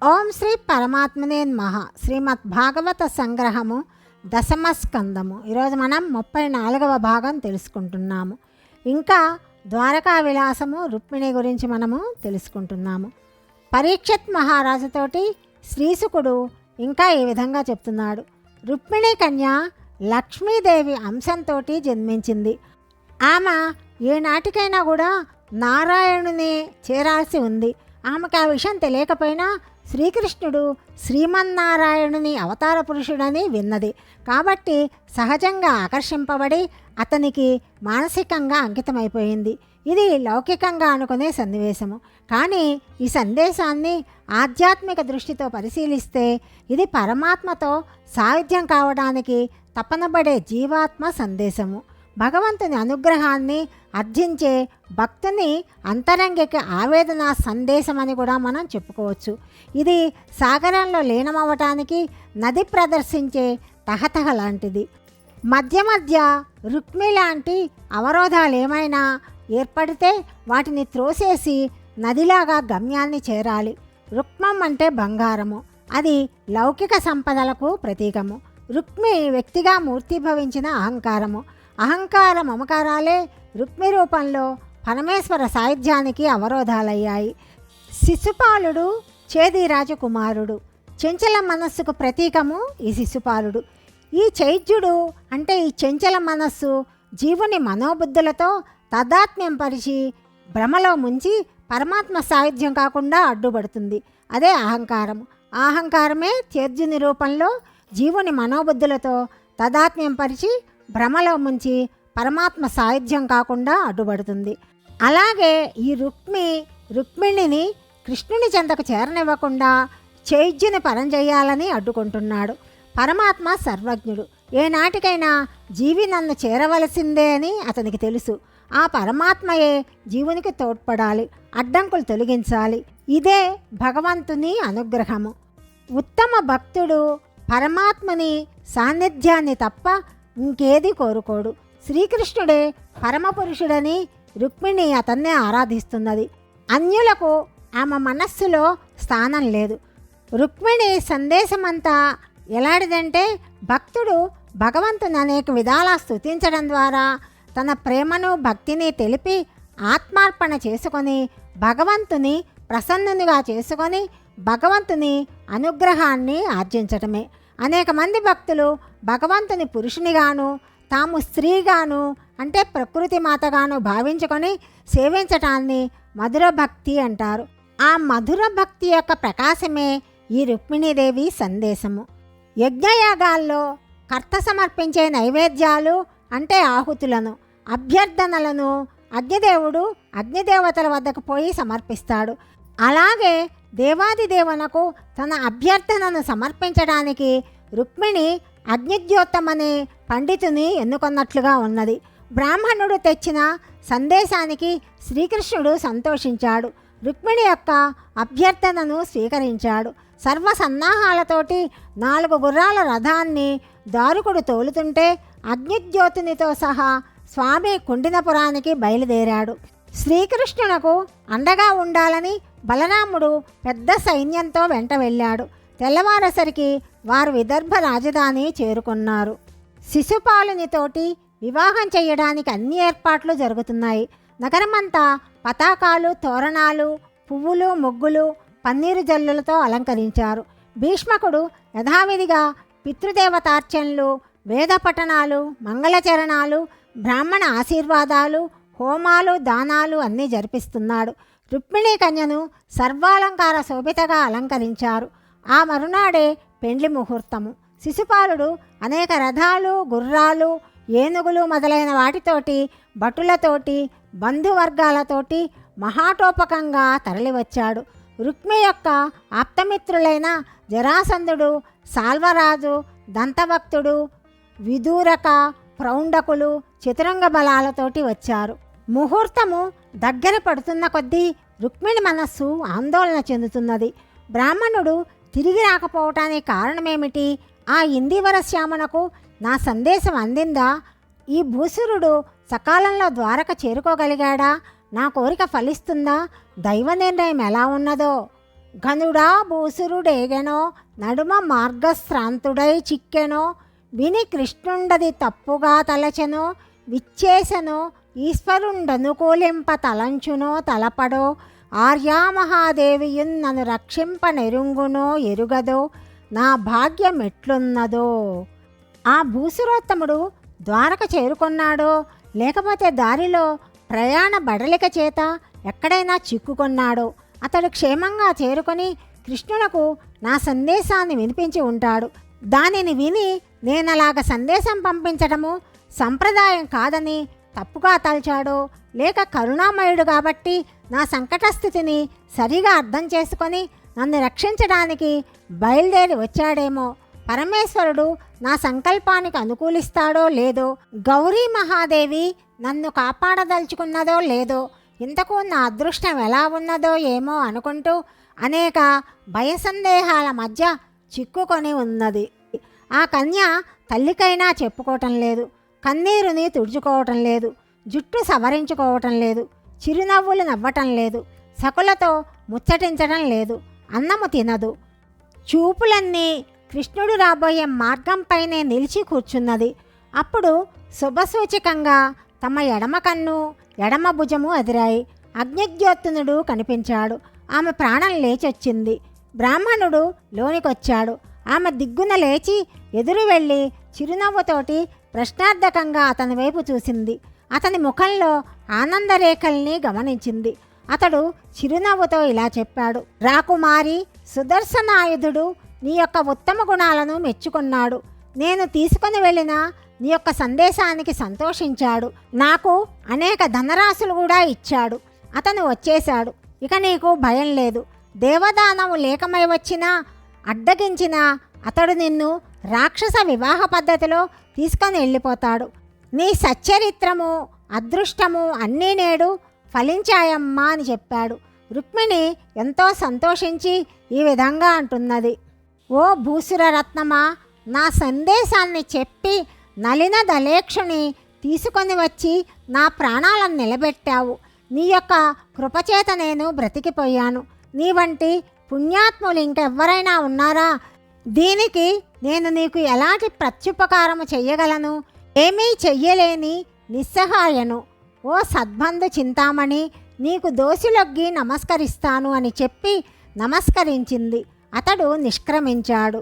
ఓం శ్రీ పరమాత్మనే నమః. శ్రీమద్ భాగవత సంగ్రహము దశమ స్కందము. ఈరోజు మనం 34వ భాగం తెలుసుకుంటున్నాము. ఇంకా ద్వారకా విలాసము రుక్మిణి గురించి మనము తెలుసుకుంటున్నాము. పరీక్షిత్ మహారాజుతోటి శ్రీశుకుడు ఇంకా ఈ విధంగా చెప్తున్నాడు. రుక్మిణి కన్య లక్ష్మీదేవి అంశంతో జన్మించింది. ఆమె ఏనాటికైనా కూడా నారాయణుని చేరాల్సి ఉంది. ఆమెకు ఆ విషయం తెలియకపోయినా శ్రీకృష్ణుడు శ్రీమన్నారాయణుని అవతార పురుషుడని విన్నది. కాబట్టి సహజంగా ఆకర్షింపబడి అతనికి మానసికంగా అంకితమైపోయింది. ఇది లౌకికంగా అనుకునే సన్నివేశము. కానీ ఈ సందేశాన్ని ఆధ్యాత్మిక దృష్టితో పరిశీలిస్తే ఇది పరమాత్మతో సాయుధ్యం కావడానికి తపనబడే జీవాత్మ సందేశము. భగవంతుని అనుగ్రహాన్ని అర్జించే భక్తుని అంతరంగిక ఆవేదన సందేశమని కూడా మనం చెప్పుకోవచ్చు. ఇది సాగరంలో లీనమవ్వటానికి నది ప్రదర్శించే తహతహ లాంటిది. మధ్య మధ్య రుక్మి లాంటి అవరోధాలు ఏమైనా ఏర్పడితే వాటిని త్రోసేసి నదిలాగా గమ్యాన్ని చేరాలి. రుక్మం అంటే బంగారము. అది లౌకిక సంపదలకు ప్రతీకము. రుక్మి వ్యక్తిగా మూర్తిభవించిన అహంకారము. అహంకార మమకారాలే రుక్మి రూపంలో పరమేశ్వర సాయుధ్యానికి అవరోధాలయ్యాయి. శిశుపాలుడు చేదిరాజు కుమారుడు. చెంచల మనస్సుకు ప్రతీకము ఈ శిశుపాలుడు. ఈ చైత్యుడు అంటే ఈ చెంచల మనస్సు జీవుని మనోబుద్ధులతో తదాత్మ్యం పరిచి భ్రమలో ముంచి పరమాత్మ సాయుధ్యం కాకుండా అడ్డుపడుతుంది. అదే అహంకారము. అహంకారమే చేర్జుని రూపంలో జీవుని మనోబుద్ధులతో తదాత్మ్యం పరిచి భ్రమలో ముంచి పరమాత్మ సాయుధ్యం కాకుండా అడ్డుపడుతుంది. అలాగే ఈ రుక్మిణిని కృష్ణుని చెంతకు చేరనివ్వకుండా చైత్యుని పరంచేయాలని అడ్డుకుంటున్నాడు. పరమాత్మ సర్వజ్ఞుడు. ఏనాటికైనా జీవి నన్ను చేరవలసిందే అని అతనికి తెలుసు. ఆ పరమాత్మయే జీవునికి తోడ్పడాలి, అడ్డంకులు తొలగించాలి. ఇదే భగవంతుని అనుగ్రహము. ఉత్తమ భక్తుడు పరమాత్మని సాన్నిధ్యాన్ని తప్ప ఇంకేది కోరుకోడు. శ్రీకృష్ణుడే పరమపురుషుడని రుక్మిణి అతన్నే ఆరాధిస్తున్నది. అన్యులకు ఆమె మనస్సులో స్థానం లేదు. రుక్మిణి సందేశమంతా ఎలాంటిదంటే భక్తుడు భగవంతుని అనేక విధాలా స్తుతించడం ద్వారా తన ప్రేమను భక్తిని తెలిపి ఆత్మార్పణ చేసుకొని భగవంతుని ప్రసన్నునిగా చేసుకొని భగవంతుని అనుగ్రహాన్ని ఆర్జించటమే. అనేక మంది భక్తులు భగవంతుని పురుషునిగాను తాము స్త్రీగాను అంటే ప్రకృతి మాతగాను భావించుకొని సేవించటాన్ని మధుర భక్తి అంటారు. ఆ మధుర భక్తి యొక్క ప్రకాశమే ఈ రుక్మిణీదేవి సందేశము. యజ్ఞయాగాల్లో కర్త సమర్పించే నైవేద్యాలు అంటే ఆహుతులను, అభ్యర్థనలను అగ్నిదేవుడు అగ్నిదేవతల వద్దకు పోయి సమర్పిస్తాడు. అలాగే దేవాదిదేవనకు తన అభ్యర్థనను సమర్పించడానికి రుక్మిణి అగ్నిద్యోత్తమనే పండితుని ఎన్నుకొన్నట్లుగా ఉన్నది. బ్రాహ్మణుడు తెచ్చిన సందేశానికి శ్రీకృష్ణుడు సంతోషించాడు. రుక్మిణి యొక్క అభ్యర్థనను స్వీకరించాడు. సర్వ సన్నాహాలతోటి 4 గుర్రాల రథాన్ని దారుకుడు తోలుతుంటే అగ్నిద్యోతునితో సహా స్వామి కుండినపురానికి బయలుదేరాడు. శ్రీకృష్ణునకు అండగా ఉండాలని బలరాముడు పెద్ద సైన్యంతో వెంట వెళ్ళాడు. తెల్లవారేసరికి వారు విదర్భ రాజధాని చేరుకున్నారు. శిశుపాలునితోటి వివాహం చేయడానికి అన్ని ఏర్పాట్లు జరుగుతున్నాయి. నగరమంతా పతాకాలు, తోరణాలు, పువ్వులు, ముగ్గులు, పన్నీరు జల్లులతో అలంకరించారు. భీష్మకుడు యథావిధిగా పితృదేవతార్చనలు, వేద పఠనాలు, మంగళచరణాలు, బ్రాహ్మణ ఆశీర్వాదాలు, హోమాలు, దానాలు అన్నీ జరిపిస్తున్నాడు. రుక్మిణీ కన్యను సర్వాలంకార శోభితగా అలంకరించారు. ఆ మరునాడే పెండ్లి ముహూర్తము. శిశుపాలుడు అనేక రథాలు, గుర్రాలు, ఏనుగులు మొదలైన వాటితోటి భటులతోటి బంధువర్గాలతోటి మహాటోపకంగా తరలివచ్చాడు. రుక్మి యొక్క ఆప్తమిత్రులైన జరాసంధుడు, సాల్వరాజు, దంతభక్తుడు, విదూరక, ప్రౌండకులు చతురంగ బలాలతోటి వచ్చారు. ముహూర్తము దగ్గర పడుతున్న కొద్దీ రుక్మిణి మనస్సు ఆందోళన చెందుతున్నది. బ్రాహ్మణుడు తిరిగి రాకపోవటానికి కారణమేమిటి? ఆ ఇందివర శ్యామనకు నా సందేశం అందిందా? ఈ భూసురుడు సకాలంలో ద్వారక చేరుకోగలిగాడా? నా కోరిక ఫలిస్తుందా? దైవ నిర్ణయం ఎలా ఉన్నదో? ఘనుడా భూసురుడేగెనో నడుమ మార్గశ్రాంతుడై చిక్కెనో విని కృష్ణుండది తప్పుగా తలచెనో విచ్చేసెనో ఈశ్వరుండనుకూలింప తలంచునో తలపడో ఆర్యామహాదేవియున్ నన్ను రక్షింప నెరుంగునో ఎరుగదో నా భాగ్యం ఎట్లున్నదో. ఆ భూసురోత్తముడు ద్వారక చేరుకొన్నాడో లేకపోతే దారిలో ప్రయాణ బడలిక చేత ఎక్కడైనా చిక్కుకొన్నాడో అతడు క్షేమంగా చేరుకొని కృష్ణునకు నా సందేశాన్ని వినిపించి ఉంటాడు. దానిని విని నేనలాగ సందేశం పంపించడము సంప్రదాయం కాదని తప్పుగా తలచాడో లేక కరుణామయుడు కాబట్టి నా సంకటస్థితిని సరిగా అర్థం చేసుకొని నన్ను రక్షించడానికి బయలుదేరి వచ్చాడేమో. పరమేశ్వరుడు నా సంకల్పానికి అనుకూలిస్తాడో లేదో, గౌరీ మహాదేవి నన్ను కాపాడదలుచుకున్నదో లేదో, ఇంతకు నా అదృష్టం ఎలా ఉన్నదో ఏమో అనుకుంటూ అనేక భయసందేహాల మధ్య చిక్కుకొని ఉన్నది. ఆ కన్య తల్లికైనా చెప్పుకోవటం లేదు, కన్నీరుని తుడుచుకోవటం లేదు, జుట్టు సవరించుకోవటం లేదు, చిరునవ్వులు నవ్వటం లేదు, సకులతో ముచ్చటించడం లేదు, అన్నము తినదు. చూపులన్నీ కృష్ణుడు రాబోయే మార్గంపైనే నిలిచి కూర్చున్నది. అప్పుడు శుభసూచకంగా తమ ఎడమ కన్ను ఎడమ భుజము అదిరాయి. అగ్నిజ్యోత్తునుడు కనిపించాడు. ఆమె ప్రాణం లేచొచ్చింది. బ్రాహ్మణుడు లోనికొచ్చాడు. ఆమె దిగ్గున లేచి ఎదురు వెళ్ళి చిరునవ్వుతోటి ప్రశ్నార్థకంగా అతని వైపు చూసింది. అతని ముఖంలో ఆనందరేఖల్ని గమనించింది. అతడు చిరునవ్వుతో ఇలా చెప్పాడు, రాకుమారి, సుదర్శనాయుధుడు నీ యొక్క ఉత్తమ గుణాలను మెచ్చుకున్నాడు. నేను తీసుకుని వెళ్ళిన నీ యొక్క సందేశానికి సంతోషించాడు. నాకు అనేక ధనరాశులు కూడా ఇచ్చాడు. అతను వచ్చేశాడు. ఇక నీకు భయం లేదు. దేవదానము లేకమై వచ్చినా అడ్డగించినా అతడు నిన్ను రాక్షస వివాహ పద్ధతిలో తీసుకొని వెళ్ళిపోతాడు. నీ సచ్చరిత్రము అదృష్టము అన్నీ నేడు ఫలించాయమ్మా అని చెప్పాడు. రుక్మిణి ఎంతో సంతోషించి ఈ విధంగా అంటున్నది, ఓ భూసుర రత్నమా, నా సందేశాన్ని చెప్పి నలిన దలేక్షుని తీసుకొని వచ్చి నా ప్రాణాలను నిలబెట్టావు. నీ యొక్క కృపచేత నేను బ్రతికిపోయాను. నీ వంటి పుణ్యాత్ములు ఇంకెవ్వరైనా ఉన్నారా? దీనికి నేను నీకు ఎలాంటి ప్రత్యుపకారము చెయ్యగలను? ఏమీ చెయ్యలేని నిస్సహాయను. ఓ సద్బంధు చింతామణి, నీకు దోసిలొగ్గి నమస్కరిస్తాను అని చెప్పి నమస్కరించింది. అతడు నిష్క్రమించాడు.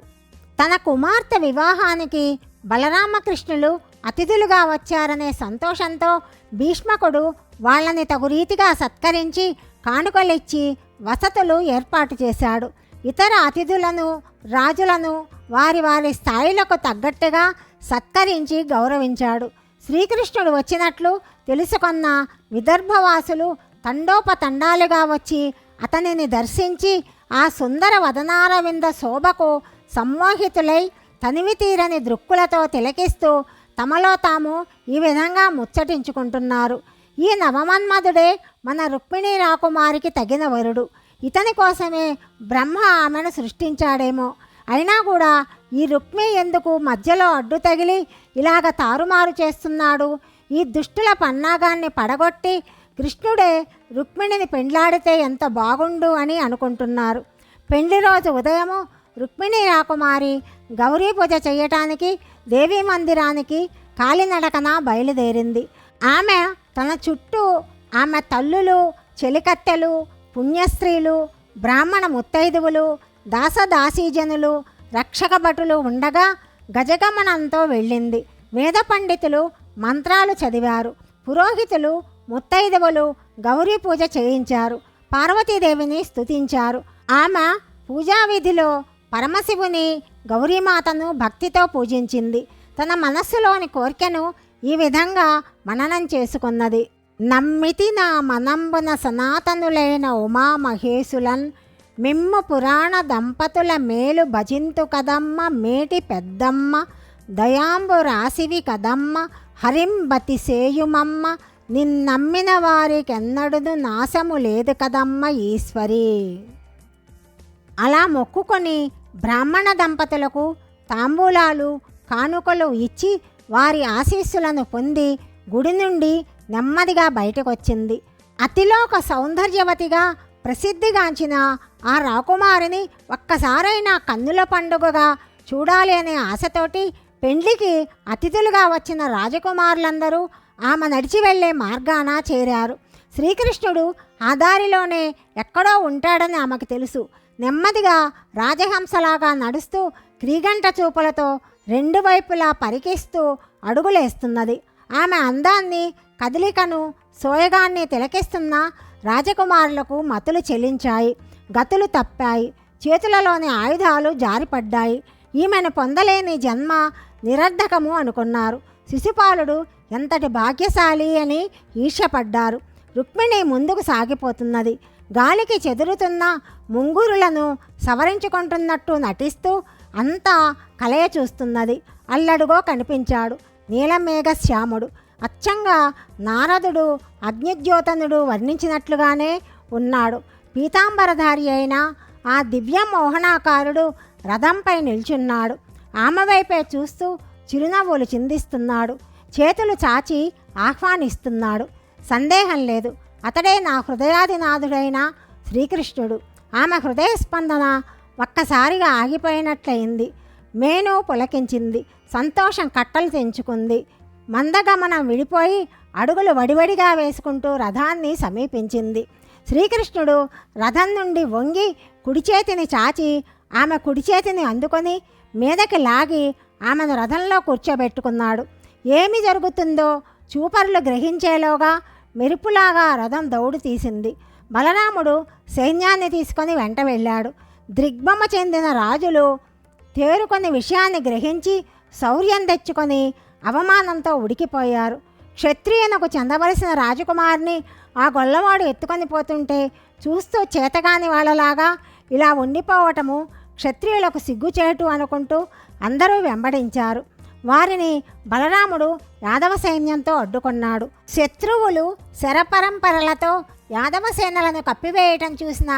తన కుమార్తె వివాహానికి బలరామకృష్ణులు అతిథులుగా వచ్చారనే సంతోషంతో భీష్మకుడు వాళ్ళని తగు రీతిగా సత్కరించి కానుకలిచ్చి వసతులు ఏర్పాటు చేశాడు. ఇతర అతిథులను రాజులను వారి వారి స్థాయిలకు తగ్గట్టుగా సత్కరించి గౌరవించాడు. శ్రీకృష్ణుడు వచ్చినట్లు తెలుసుకున్న విదర్భవాసులు తండోపతండాలుగా వచ్చి అతనిని దర్శించి ఆ సుందర వదనారవింద శోభకు సమ్మోహితులై తనివి తీరని దృక్కులతో తిలకిస్తూ తమలో తాము ఈ విధంగా ముచ్చటించుకుంటున్నారు. ఈ నవమన్మధుడే మన రుక్మిణీ రాకుమారికి తగిన వరుడు. ఇతని కోసమే బ్రహ్మ ఆమెను సృష్టించాడేమో. అయినా కూడా ఈ రుక్మి ఎందుకు మధ్యలో అడ్డు తగిలి ఇలాగ తారుమారు చేస్తున్నాడు? ఈ దుష్టుల పన్నాగాన్ని పడగొట్టి కృష్ణుడే రుక్మిణిని పెండ్లాడితే ఎంత బాగుండు అని అనుకుంటున్నారు. పెండ్లి రోజు ఉదయము రుక్మిణీ రాకుమారి గౌరీ పూజ చేయటానికి దేవీ మందిరానికి కాలినడకన బయలుదేరింది. ఆమె తన చుట్టూ ఆమె తల్లులు, చెలికత్తెలు, పుణ్యస్త్రీలు, బ్రాహ్మణ ముత్తైదువులు, దాసదాసీజనులు, రక్షక భటులు ఉండగా గజగమనంతో వెళ్ళింది. వేద పండితులు మంత్రాలు చదివారు. పురోహితులు ముత్తైదువులు గౌరీ పూజ చేయించారు. పార్వతీదేవిని స్తుతించారు. ఆమె పూజావిధిలో పరమశివుని గౌరీమాతను భక్తితో పూజించింది. తన మనస్సులోని కోరికను ఈ విధంగా మననం చేసుకున్నది. నమ్మితి నా మనంబున సనాతనులైన ఉమామహేశులన్ మిమ్ము పురాణ దంపతుల మేలు భజింతు కదమ్మ మేటి పెద్దమ్మ దయాంబు రాశివి కదమ్మ హరింబతి సేయుమమ్మ నిన్నమ్మిన వారికెన్నడును నాశము లేదు కదమ్మ ఈశ్వరి. అలా మొక్కుకొని బ్రాహ్మణ దంపతులకు తాంబూలాలు కానుకలు ఇచ్చి వారి ఆశీస్సులను పొంది గుడి నుండి నెమ్మదిగా బయటకొచ్చింది. అతిలోక సౌందర్యవతిగా ప్రసిద్ధిగాంచిన ఆ రాకుమారిని ఒక్కసారైనా కన్నుల పండుగగా చూడాలి అనే ఆశతోటి పెండ్లికి అతిథులుగా వచ్చిన రాజకుమారులందరూ ఆమె నడిచి వెళ్లే మార్గాన చేరారు. శ్రీకృష్ణుడు ఆ దారిలోనే ఎక్కడో ఉంటాడని ఆమెకు తెలుసు. నెమ్మదిగా రాజహంసలాగా నడుస్తూ క్రీగంట చూపులతో రెండు వైపులా పరికిస్తూ అడుగులేస్తున్నది. ఆమె అందాన్ని, కదలికను, సోయగాన్ని తిలకిస్తున్న రాజకుమారులకు మతులు చెల్లించాయి, గతులు తప్పాయి, చేతులలోని ఆయుధాలు జారిపడ్డాయి. ఈమెను పొందలేని జన్మ నిరర్ధకము అనుకున్నారు. శిశుపాలుడు ఎంతటి భాగ్యశాలి అని ఈర్ష్యపడ్డారు. రుక్మిణి ముందుకు సాగిపోతున్నది. గాలికి చెదురుతున్న ముంగురులను సవరించుకుంటున్నట్టు నటిస్తూ అంతా కలయ చూస్తున్నది. అల్లడుగో కనిపించాడు నీలమేఘ శ్యాముడు. అచ్చంగా నారదుడు అగ్నిద్యోతనుడు వర్ణించినట్లుగానే ఉన్నాడు. పీతాంబరధారి అయిన ఆ దివ్య మోహనాకారుడు రథంపై నిల్చున్నాడు. ఆమె వైపే చూస్తూ చిరునవ్వులు చిందిస్తున్నాడు. చేతులు చాచి ఆహ్వానిస్తున్నాడు. సందేహం లేదు, అతడే నా హృదయాదినాథుడైన శ్రీకృష్ణుడు. ఆమె హృదయ స్పందన ఒక్కసారిగా ఆగిపోయినట్లయింది. మేను పులకించింది. సంతోషం కట్టలు తెంచుకుంది. మందగమనం విడిపోయి అడుగులు వడివడిగా వేసుకుంటూ రథాన్ని సమీపించింది. శ్రీకృష్ణుడు రథం నుండి వంగి కుడి చేతిని చాచి ఆమె కుడి చేతిని అందుకొని మీదకి లాగి ఆమెను రథంలో కూర్చోబెట్టుకున్నాడు. ఏమి జరుగుతుందో చూపరులు గ్రహించేలోగా మెరుపులాగా రథం దౌడు తీసింది. బలరాముడు సైన్యాన్ని తీసుకొని వెంట వెళ్ళాడు. దిగ్భ్రమ చెందిన రాజులు తేరుకొని విషయాన్ని గ్రహించి శౌర్యం తెచ్చుకొని అవమానంతో ఉడికిపోయారు. క్షత్రియునకు చెందవలసిన రాజకుమారిని ఆ గొల్లవాడు ఎత్తుకొని పోతుంటే చూస్తూ చేతగాని వాళ్ళలాగా ఇలా ఉండిపోవటము క్షత్రియులకు సిగ్గుచేటు అనుకుంటూ అందరూ వెంబడించారు. వారిని బలరాముడు యాదవ సైన్యంతో అడ్డుకున్నాడు. శత్రువులు శరపరంపరలతో యాదవ సేనలను కప్పివేయటం చూసిన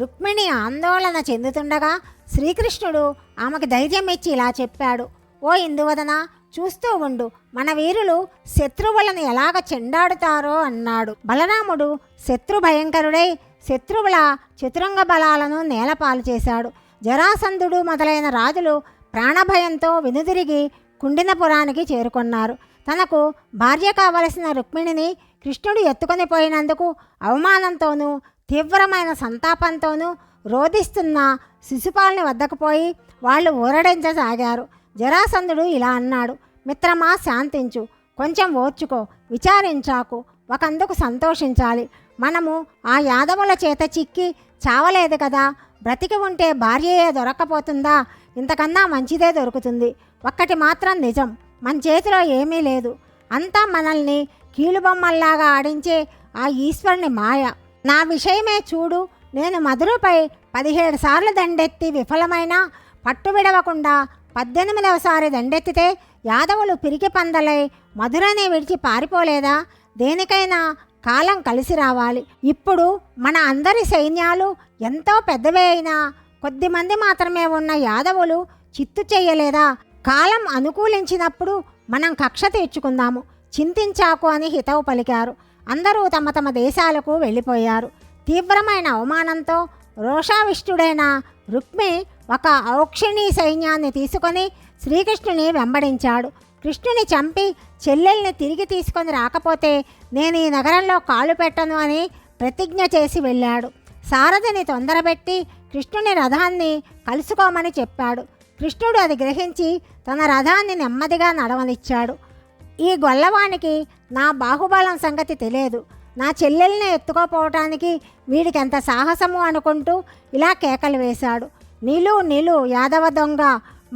రుక్మిణి ఆందోళన చెందుతుండగా శ్రీకృష్ణుడు ఆమెకు ధైర్యం ఇచ్చి ఇలా చెప్పాడు. ఓ ఇందువదన, చూస్తూ ఉండు, మన వీరులు శత్రువులను ఎలాగ చెండాడుతారో అన్నాడు. బలరాముడు శత్రు భయంకరుడై శత్రువుల చతురంగ బలాలను నేలపాలు చేశాడు. జరాసంధుడు మొదలైన రాజులు ప్రాణభయంతో వెనుదిరిగి కుండినపురానికి చేరుకున్నారు. తనకు భార్య కావలసిన రుక్మిణిని కృష్ణుడు ఎత్తుకొని పోయినందుకు అవమానంతోనూ తీవ్రమైన సంతాపంతోనూ రోధిస్తున్న శిశుపాలుని వద్దకు పోయి వాళ్ళు ఊరడించసాగారు. జరాసంధుడు ఇలా అన్నాడు. మిత్రమా, శాంతించు, కొంచెం ఓర్చుకో, విచారించాకు, ఒకందుకు సంతోషించాలి. మనము ఆ యాదవుల చేత చిక్కి చావలేదు కదా, బ్రతికి ఉంటే భార్యయే దొరక్కపోతుందా? ఇంతకన్నా మంచిదే దొరుకుతుంది. ఒక్కటి మాత్రం నిజం, మన చేతిలో ఏమీ లేదు. అంతా మనల్ని కీలుబొమ్మల్లాగా ఆడించే ఆ ఈశ్వరుని మాయ. నా విషయమే చూడు, నేను మధురపై 17 సార్లు దండెత్తి విఫలమైన పట్టు విడవకుండా 18వ సారి దండెత్తితే యాదవులు పిరికి పందలై మధురని విడిచి పారిపోలేదా? దేనికైనా కాలం కలిసి రావాలి. ఇప్పుడు మన అందరి సైన్యాలు ఎంతో పెద్దవే అయినా కొద్దిమంది మాత్రమే ఉన్న యాదవులు చిత్తు చెయ్యలేదా? కాలం అనుకూలించినప్పుడు మనం కక్ష తీర్చుకుందాము, చింతించాకు అని హితవు పలికారు. అందరూ తమ తమ దేశాలకు వెళ్ళిపోయారు. తీవ్రమైన అవమానంతో రోషావిష్టుడైన రుక్మి ఒక ఔక్షిణీ సైన్యాన్ని తీసుకొని శ్రీకృష్ణుని వెంబడించాడు. కృష్ణుని చంపి చెల్లెల్ని తిరిగి తీసుకొని రాకపోతే నేను ఈ నగరంలో కాలు పెట్టను అని ప్రతిజ్ఞ చేసి వెళ్ళాడు. సారథిని తొందరబెట్టి కృష్ణుని రథాన్ని కలుసుకోమని చెప్పాడు. కృష్ణుడు అది గ్రహించి తన రథాన్ని నెమ్మదిగా నడవనిచ్చాడు. ఈ గొల్లవానికి నా బాహుబలం సంగతి తెలియదు, నా చెల్లెల్ని ఎత్తుకోపోవటానికి వీడికి ఎంత సాహసము అనుకుంటూ ఇలా కేకలు వేశాడు. నిలు నిలు యాదవ దొంగ,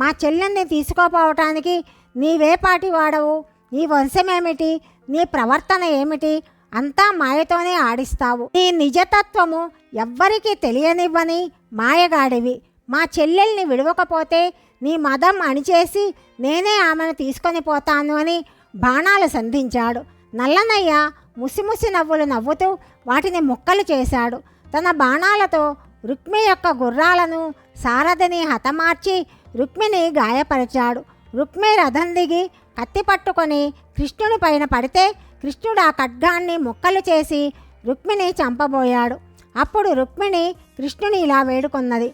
మా చెల్లెల్ని తీసుకోపోవటానికి నీవేపాటి వాడవు? నీ వంశమేమిటి? నీ ప్రవర్తన ఏమిటి? అంతా మాయతోనే ఆడిస్తావు. నీ నిజతత్వము ఎవ్వరికీ తెలియనివ్వని మాయగాడివి. మా చెల్లెల్ని విడవకపోతే నీ మదం అణిచేసి నేనే ఆమెను తీసుకొని పోతాను అని బాణాలు సంధించాడు. నల్లనయ్య ముసిముసి నవ్వులు నవ్వుతూ వాటిని ముక్కలు చేశాడు. తన బాణాలతో రుక్మి యొక్క గుర్రాలను, సారథిని హతమార్చి రుక్మిని గాయపరిచాడు. రుక్మి రథం దిగి కత్తి పట్టుకొని కృష్ణుని పైన పడితే కృష్ణుడు ఆ ఖడ్గాన్ని ముక్కలు చేసి రుక్మిని చంపబోయాడు. అప్పుడు రుక్మిణి కృష్ణుని ఇలా వేడుకొన్నది.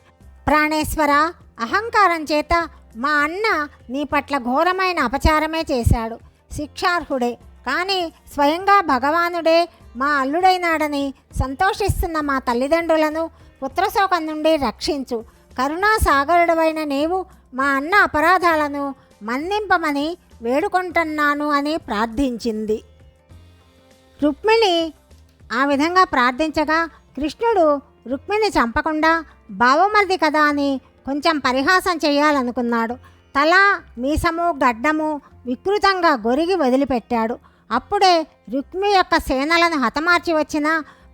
ప్రాణేశ్వర, అహంకారం చేత మా అన్న నీ పట్ల ఘోరమైన అపచారమే చేశాడు, శిక్షార్హుడే. కానీ స్వయంగా భగవానుడే మా అల్లుడైనాడని సంతోషిస్తున్న మా తల్లిదండ్రులను పుత్రశోకం నుండి రక్షించు. కరుణాసాగరుడవైన నీవు మా అన్న అపరాధాలను మన్నింపమని వేడుకుంటున్నాను అని ప్రార్థించింది. రుక్మిణి ఆ విధంగా ప్రార్థించగా కృష్ణుడు రుక్మిణి చంపకుండా బావమరిది కదా అని కొంచెం పరిహాసం చేయాలనుకున్నాడు. తల, మీసము, గడ్డము వికృతంగా గొరిగి వదిలిపెట్టాడు. అప్పుడే రుక్మి యొక్క సేనలను హతమార్చి వచ్చిన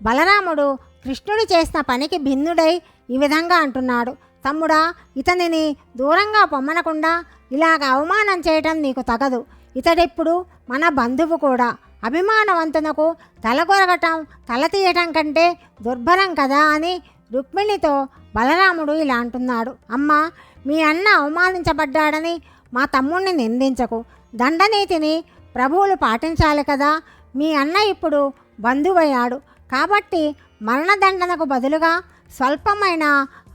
బలరాముడు కృష్ణుడు చేసిన పనికి భిన్నుడై ఈ విధంగా అంటున్నాడు. తమ్ముడా, ఇతనిని దూరంగా పొమ్మనకుండా ఇలాగ అవమానం చేయటం నీకు తగదు. ఇతడిప్పుడు మన బంధువు కూడా. అభిమానవంతునకు తలగొరగటం, తల తీయటం కంటే దుర్భరం కదా అని రుక్మిణితో బలరాముడు ఇలా అంటున్నాడు. అమ్మా, మీ అన్న అవమానించబడ్డాడని మా తమ్ముణ్ణి నిందించకు. దండనీతిని ప్రభువులు పాటించాలి కదా. మీ అన్న ఇప్పుడు బంధువయ్యాడు కాబట్టి మరణదండనకు బదులుగా స్వల్పమైన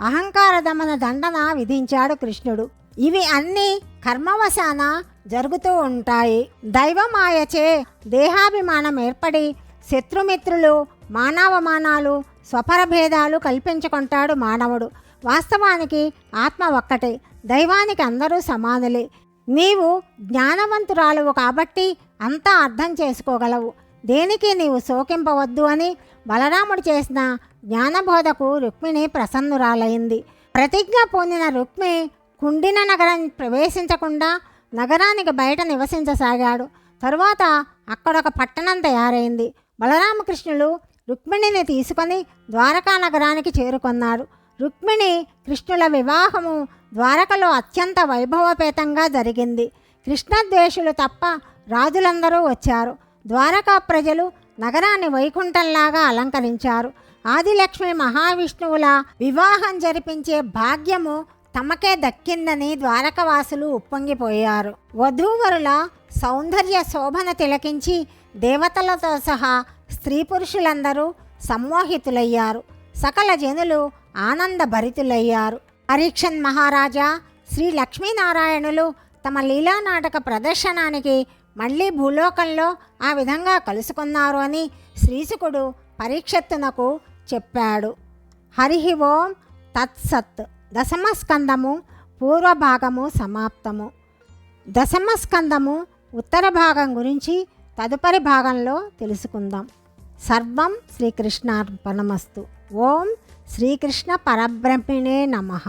అహంకార దమన దండన విధించాడు కృష్ణుడు. ఇవి అన్నీ కర్మవశాన జరుగుతూ ఉంటాయి. దైవమాయచే దేహాభిమానం ఏర్పడి శత్రుమిత్రులు, మానవమానాలు, స్వపరభేదాలు కల్పించుకుంటాడు మానవుడు. వాస్తవానికి ఆత్మ ఒక్కటే, దైవానికి అందరూ సమానులే. నీవు జ్ఞానవంతురాలువు కాబట్టి అంతా అర్థం చేసుకోగలవు. దేనికి నీవు శోకింపవద్దు అని బలరాముడు చేసిన జ్ఞానబోధకు రుక్మిణి ప్రసన్నురాలైంది. ప్రతిజ్ఞ పొందిన రుక్మి కుండిన నగరం ప్రవేశించకుండా నగరానికి బయట నివసించసాగాడు. తరువాత అక్కడొక పట్టణం తయారైంది. బలరామకృష్ణులు రుక్మిణిని తీసుకొని ద్వారకా నగరానికి చేరుకున్నారు. రుక్మిణి కృష్ణుల వివాహము ద్వారకలో అత్యంత వైభవపేతంగా జరిగింది. కృష్ణద్వేషులు తప్ప రాజులందరూ వచ్చారు. ద్వారకా ప్రజలు నగరాన్ని వైకుంఠంలాగా అలంకరించారు. ఆదిలక్ష్మి మహావిష్ణువుల వివాహం జరిపించే భాగ్యము తమకే దక్కిందని ద్వారకవాసులు ఉప్పొంగిపోయారు. వధూవరుల సౌందర్య శోభన తిలకించి దేవతలతో సహా స్త్రీ పురుషులందరూ సమ్మోహితులయ్యారు. సకల జనులు ఆనందభరితులయ్యారు. పరీక్షన్ మహారాజా శ్రీ లక్ష్మీనారాయణులు తమ లీలానాటక ప్రదర్శనానికి మళ్ళీ భూలోకంలో ఆ విధంగా కలుసుకున్నారు అని శ్రీశుకుడు పరీక్షత్తునకు చెప్పాడు. హరి ఓం తత్సత్. దశమస్కందము పూర్వభాగము సమాప్తము. దశమస్కందము ఉత్తర భాగం గురించి తదుపరి భాగంలో తెలుసుకుందాం. సర్వం శ్రీకృష్ణార్పణమస్తు. ఓం శ్రీకృష్ణ పరబ్రహ్మణే నమః.